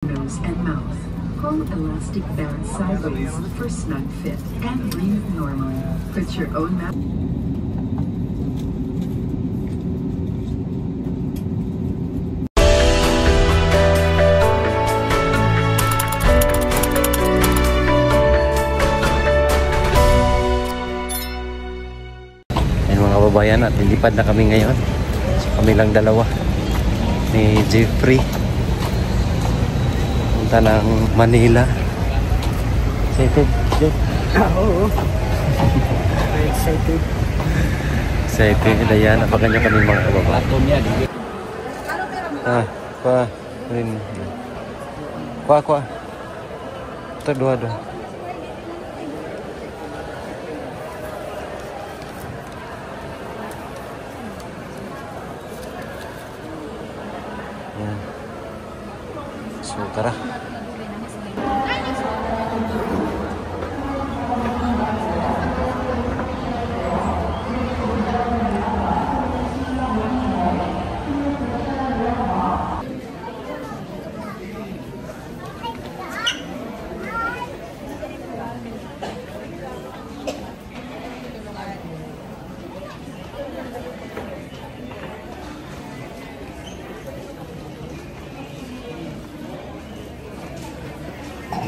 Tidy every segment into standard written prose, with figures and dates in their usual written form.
nose and mouth. Pull elastic band sideways for snug fit and breathe normally. Put your own mouth. Mga kababayan, at lilipad na kami ngayon. So kami lang dalawa ni Jeffrey punta ng Manila. Excited, Jeff? Oo. Very excited. Excited. Ayan, apakan nyo kami mga kababayan. Kuha. Kuha. Ito, dua. So, tara.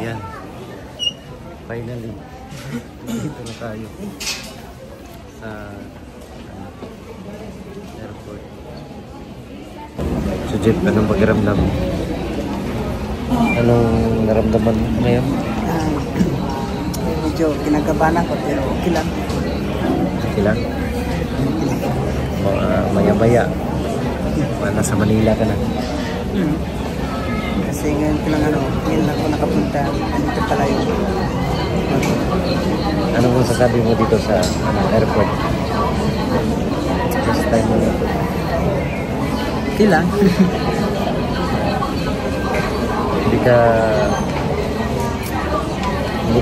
Ayan. Finally. Dito na tayo sa airport. So Jeff, anong pakiramdam? Anong naramdaman ngayon? Medyo kinagabahan ako pero okay lang. Okay lang? Mga maya-maya. Nasa Manila ka na. Kasi ngayon ko lang ngayon ako nakapunta dito pala yun. Anong masasabi mo dito sa airport? First time mo na. Okay lang. Hindi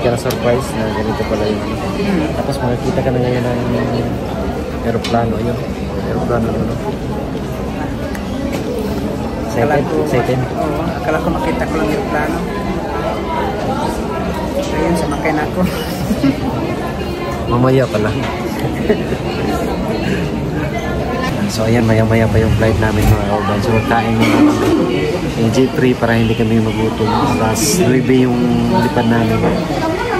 ka na-surprise na ganito pala yun. Tapos makikita ka na ngayon ng aeroplano yun. Aeroplano yun. Excited? Oo, akala ko makita ko lang yung plano. Ayun, sumakay na ako. Mamaya pala. So ayan, maya-maya pa yung flight namin mga kauban. So magkain yung Jeffrey para hindi kami magutom. Tapos 9 yung lipad namin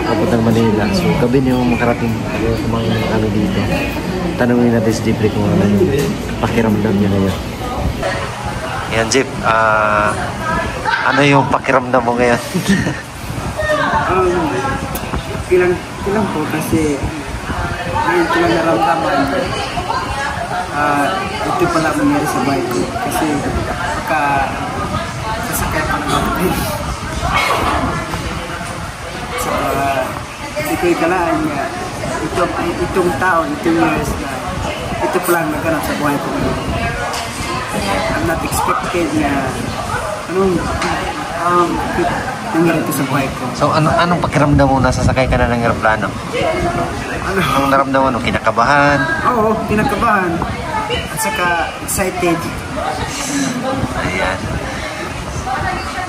papuntang Manila. So gabi na yung makarating kumain kami dito. Tanungin natin si Jeffrey kung ano yung pakiramdam niya ngayon. Yan Jeff, ano yung pakiramdam mo ngayon? Ilang po kasi ngayon ko lang naramdaman ito pala mangyari sa bike ko kasi pagka sasakay pa naman so hindi ko ikalaan nga itong taon, itong years na ito pala nagganap sa buhay ko. I'm not expected na nangyari ito sa buhay ko. So anong pakiramdam mo na sasakay ka na ng aeroplano? Anong naramdaman mo? Kinakabahan? Oo, kinakabahan. At saka excited. Ayan.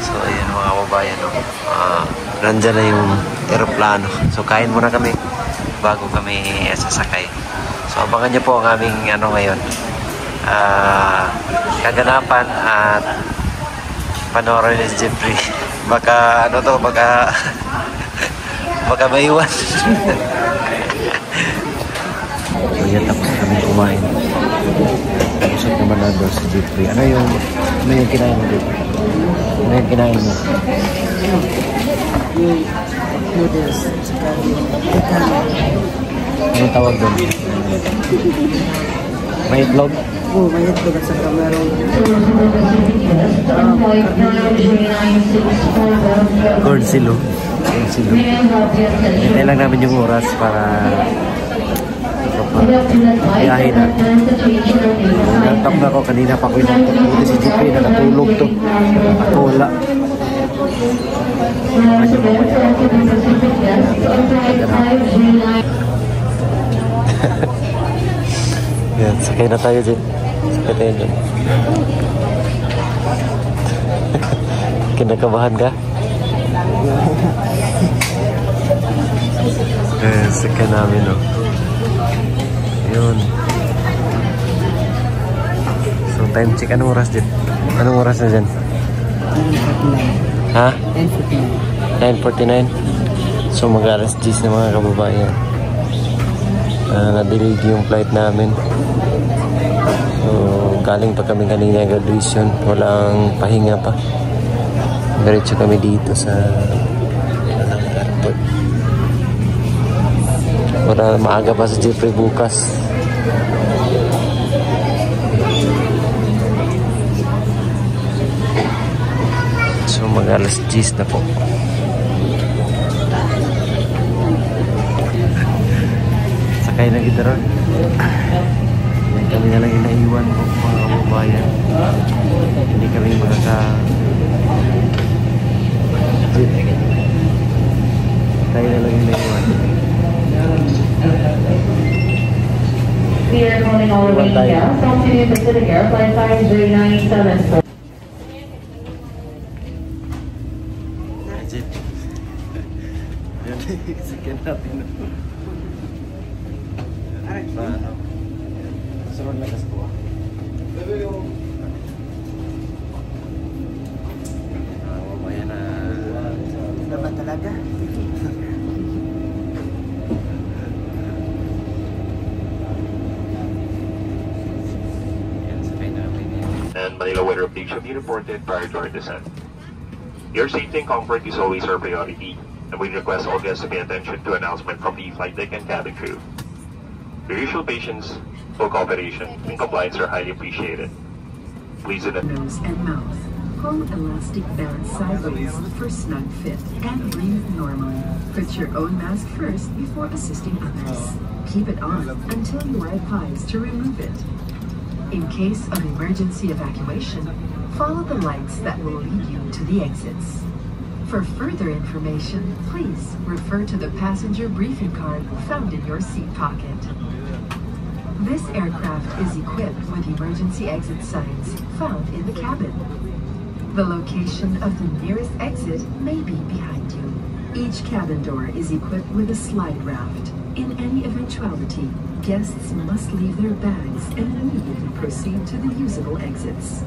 So ayan mga kababayan. Nandyan na yung aeroplano. So kain muna kami bago kami sasakay. So abangan niyo po ang aming ngayon. Kaganapan at panoorin ni Jeffrey. Baka baka maiwan. So yan, tapos kami kumain. Busog naman na doon si Jeffrey. Ano yung kinain mo dito? Ano yung kinain mo? Yung noodles. Saka Anong tawag doon? May itlog? Oo, may itlog at saka meron corn silo. Hintay lang namin yung oras para iyahin na. Nagtap na ako kanina pa ko yung buti si GP na natulog to. Ako wala. Yan, sakay na tayo dyan. Sakay tayo dyan. Kinakabahan ka? Sakyan namin, no? Ayun. So, time check. Anong oras dyan? Anong oras na dyan? 9:49. Ha? 9:49. 9:49. So, mag-alas 10 na mga kababayan. Na-delayed yung flight namin. So, galing pa kami kanina graduation. Walang pahinga pa. Diretso kami dito sa airport. Para maaga pa sa Jeffrey bukas. So mag-alas 10 na po. Sakay na kita ron. Kami na lang inaiwan po mga kababayan. Hindi kami tayo na lang inaiwan. We are calling all the way down from Cebu Pacific Air Flight 50974. Sakyan natin. Sunod na kasi ko. Mamaya na. Naman talaga. And Manila weather updates should be reported prior to our descent. Your safety and comfort is always our priority, and we request all guests to pay attention to announcement from the flight deck and cabin crew. Your usual patience, full cooperation, and compliance are highly appreciated. Please do not. Nose and mouth. Pull elastic band sideways for snug fit and breathe normally. Put your own mask first before assisting others. Keep it on until you are advised to remove it. In case of emergency evacuation, follow the lights that will lead you to the exits. For further information, please refer to the passenger briefing card found in your seat pocket. This aircraft is equipped with emergency exit signs found in the cabin. The location of the nearest exit may be behind you. Each cabin door is equipped with a slide raft. In any eventuality, guests must leave their bags and immediately proceed to the usable exits.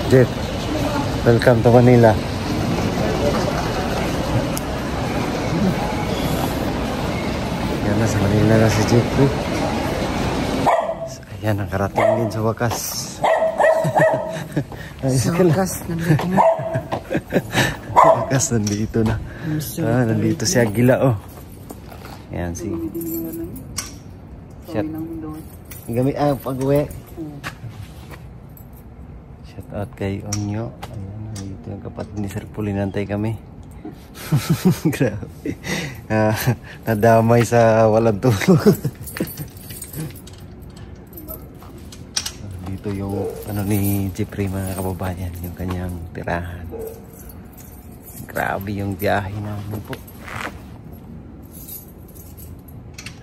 Jeff, welcome to Manila. Yan na, sa Manila na si Jeffrey. Ayan, nakarating din sa wakas. Sa wakas, nandito na. Wakas, nandito na. Nandito si Aguila, oh. Ayan, si... Shut. Gamit, pag-uwi. Shout out kay Onyo. Ayan, dito yung kapatid ni Sir Puli. Nantay kami. Grabe. Nadamay sa walang tulog. Dito yung ano ni Jeffrey mga kababayan. Yung kanyang tirahan. Grabe yung biyahe namin po.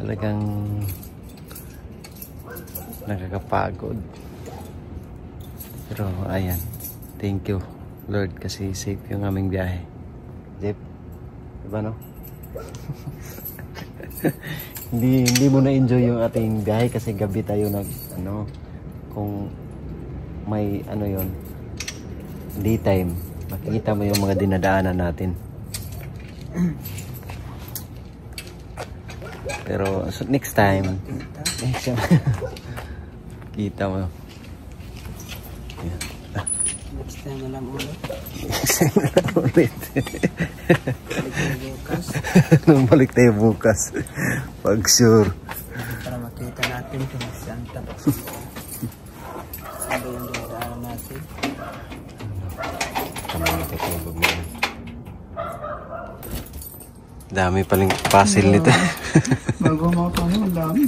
Talagang nakakapagod. Pero ayan, thank you Lord kasi safe yung aming biyahe. Jeff, diba no? hindi mo na-enjoy yung ating biyahe kasi gabi tayo kung may yon daytime, makikita mo yung mga dinadaanan natin. Pero so next time kita mo. Next time na lang ulit. Next time na lang ulit. Nung balik tayo bukas. Pag sure. Para makita natin kung saan tayo. Ano yung dinadaanan natin. Natutulog na. Dami paling puzzle nito. Bago mga paano, ang dami.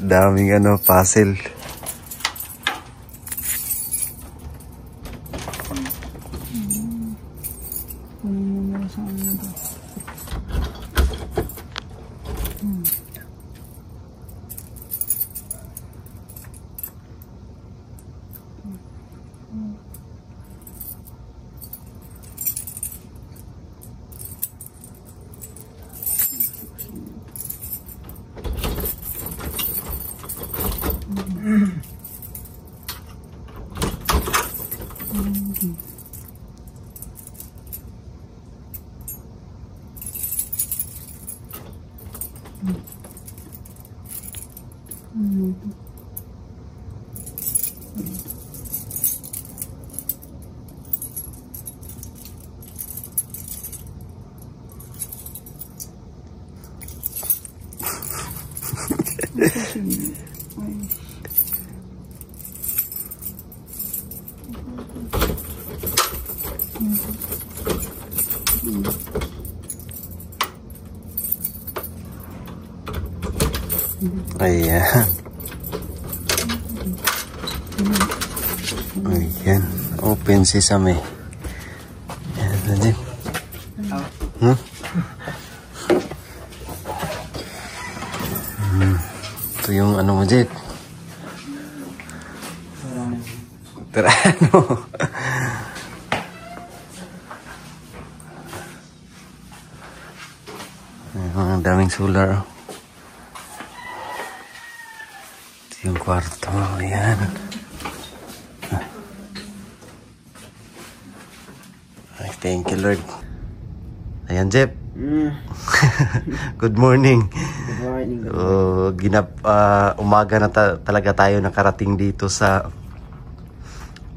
Daming puzzle. Ayan. Ayan. Open sesame. Ayan na din. Ito yung ano mo, Jet. Terano. Ang daming solar. Yung kwarto, ayan. Ay, thank you, Lord. Ayan, Jeff. Good morning. Good morning. Umaga na talaga tayo nakarating dito sa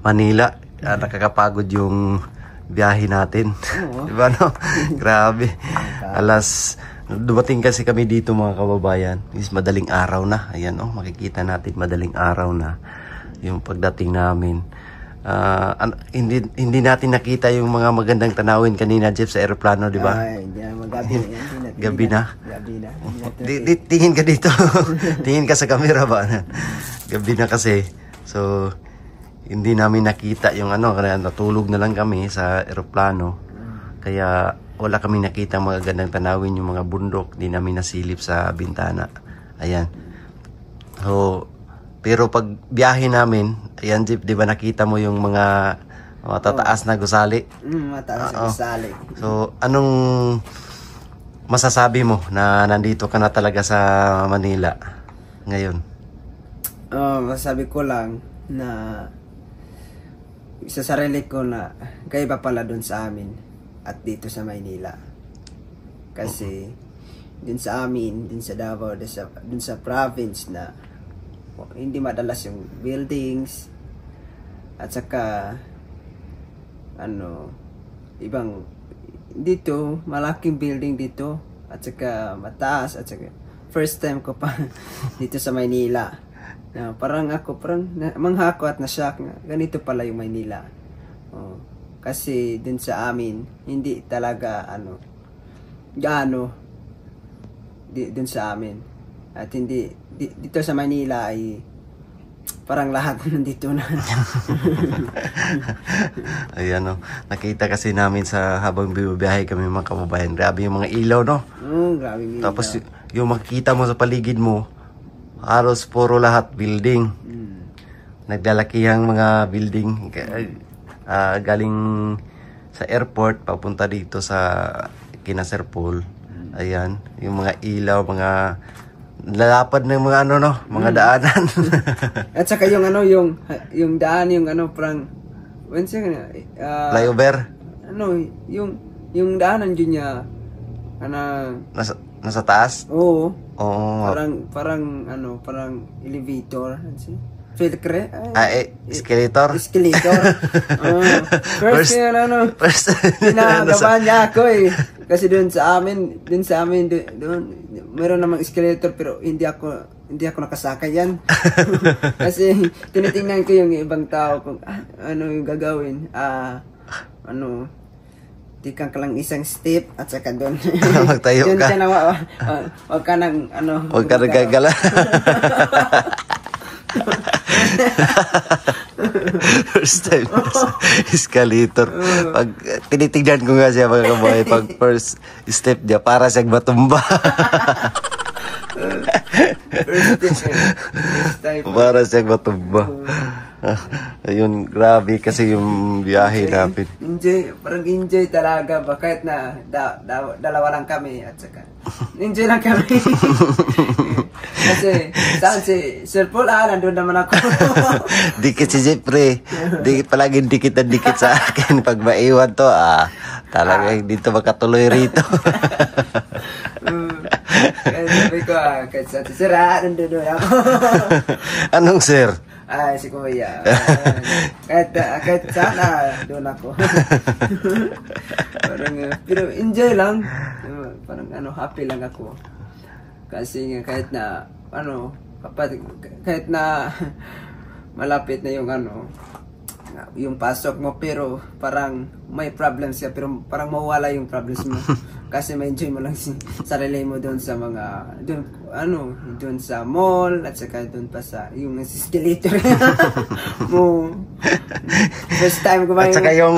Manila. Nakakapagod yung biyahe natin. Diba, no? Grabe. Dumating kasi kami dito mga kababayan. Is madaling araw na. Ayan, makikita natin madaling araw na yung pagdating namin. Hindi natin nakita yung mga magandang tanawin kanina, Jeff, sa aeroplano, di ba? Gabi na. Tingin ka dito. Tingin ka sa camera ba? Gabi na kasi. So, hindi namin nakita yung natulog na lang kami sa aeroplano. Kaya wala kami nakita mga gandang tanawin, yung mga bundok, di namin nasilip sa bintana. Ayan. So, pero pag biyahe namin, ayan, Jeep, di ba nakita mo yung mga matataas na gusali? Mataas na gusali. So, anong masasabi mo na nandito ka na talaga sa Manila ngayon? Masasabi ko lang na sa sarili ko na kaiba pala dun sa amin at dito sa Maynila. Kasi dun sa amin, dun sa Davao, dun sa province na hindi madalas yung buildings at saka ibang dito, malaking building dito at saka mataas at saka first time ko pa dito sa Maynila. Parang manghako at na-shock na ganito pala yung Maynila. Kasi dun sa amin, hindi talaga dun sa amin. At hindi, dito sa Manila ay parang lahat nandito na. Ayan, nakita kasi namin sa habang bibiyahe kami mga kababayan. Grabe yung mga ilaw, no? Grabe yung ilaw. Tapos yung makikita mo sa paligid mo, halos puro lahat building. Naglalakihang mga building. Galing sa airport papunta dito sa Kinaserpol. Ayan, yung mga ilaw, mga lalapad ng mga mga daanan. At saka yung yung daan, yung parang flyover. Yung daanan dyan niya nasa taas? Oo. Parang elevator. Escalator? Escalator. First pinagawa niya ako Kasi doon sa amin, meron namang escalator pero hindi ako hindi ako nakasakay yan. Kasi tinitingnan ko yung ibang tao kung ano yung gagawin. Tikang ka lang isang step at saka doon. Magtayo Doon ka. siya na, wag ka nang, Huwag ka nagagala. First time escalator. Pag tinitignan ko nga siya mga kabahay, pag first step niya, para siyang matumba. First time. Para siyang matumba. Ayun, grabe kasi yung biyahe namin. Parang enjoy talaga ba? Kahit na dalawa lang kami at saka enjoy lang kami. Kasi saan si Sir Paul, nandun naman ako. Dikit si Jeffrey. Palaging dikit na dikit sa akin. Pag maiwan to, talagang dito makatuloy rito. Kaya sabi ko, kahit saan si Sir, nandun ako. Anong sir? Ay, si Kuya. Kahit sana, doon ako. Pero enjoy lang. Parang happy lang ako. Kasi nga kahit na, kahit na malapit na yung pasok mo, pero parang may problems ka, pero parang mawala yung problems mo. Kasi may enjoy mo lang sarili mo doon sa mga, doon sa mall, at saka doon pa sa, yung escalator mo. First time ko ba At saka yung,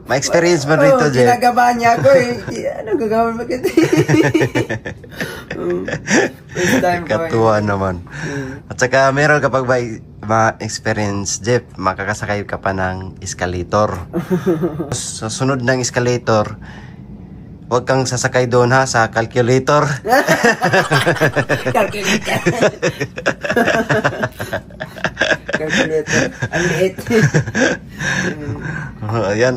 ma-experience mo rito, Jeff. Ginagabahan niya ako gagawin mo kita? First time ko. Katuwa naman. At saka meron kapag ma-experience, Jeff, makakasakay ka pa ng escalator. Sa sunod ng escalator, huwag kang sasakay doon sa calculator. Calculator. Calculator. Ang liit. Ayan,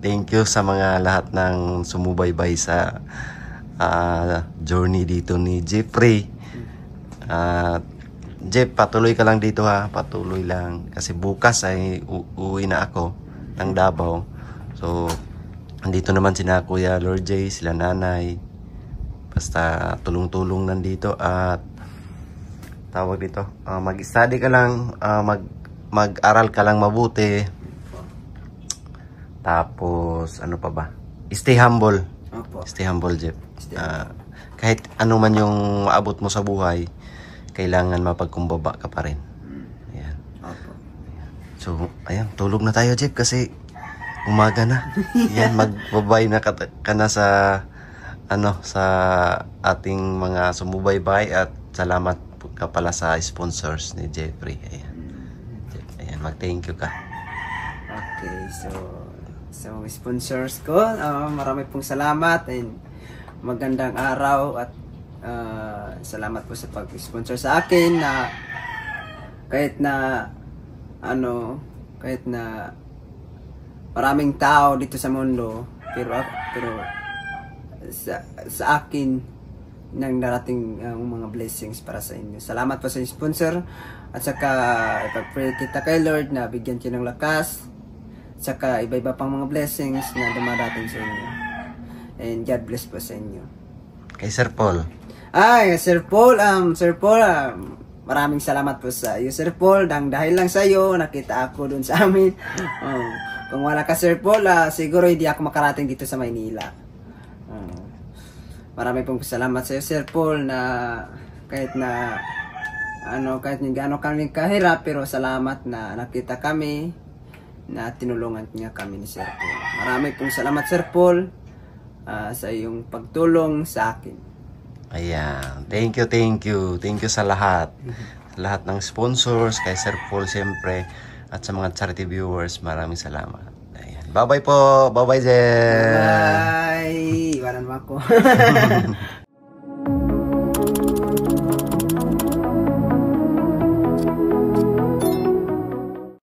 thank you sa mga lahat ng sumubaybay sa journey dito ni Jeffrey. Jeff, patuloy ka lang dito patuloy lang. Kasi bukas ay uuwi na ako ng Davao. So, andito naman sina Kuya Lord J, sila nanay. Basta tulong-tulong nandito at tawag dito. Mag-study ka lang, mag-aral ka lang mabuti. Tapos, ano pa ba? Stay humble. Opo. Stay humble, Jeff. Kahit ano man yung maabot mo sa buhay, kailangan mapagkumbaba ka pa rin. Ayan. Opo. So, ayan, tulog na tayo, Jeff, kasi umaga na. Yan, magbabay na ka na sa sa ating mga sumubaybay at salamat ka pala sa sponsors ni Jeffrey. Ayan, mag-thank you ka. Okay, so sponsors ko, marami pong salamat and magandang araw at salamat po sa pag-sponsor sa akin na kahit na maraming tao dito sa mundo, pero sa akin nang darating ang mga blessings para sa inyo. Salamat po sa sponsor at saka ipag-pray kita kay Lord na bigyan kayo ng lakas, saka iba-iba pang mga blessings na dumadating sa inyo. And God bless po sa inyo. Kay Sir Paul. Sir Paul, maraming salamat po sa iyo, Sir Paul. Dahil lang sa iyo, nakita ako dun sa amin. Kung wala ka, Sir Paul, siguro hindi ako makarating dito sa Maynila. Maraming pong salamat sa iyo, Sir Paul, na kahit gaano kami kahirap, pero salamat na nakita kami, na tinulungan niya kami ni Sir Paul. Maraming pong salamat, Sir Paul, sa iyong pagtulong sa akin. Ayan, thank you sa lahat. Sa lahat ng sponsors, kay Sir Paul siyempre, at sa mga charity viewers, maraming salamat. Ayan. Bye-bye po. Bye-bye, Jen. Bye. Iwanan mo ako.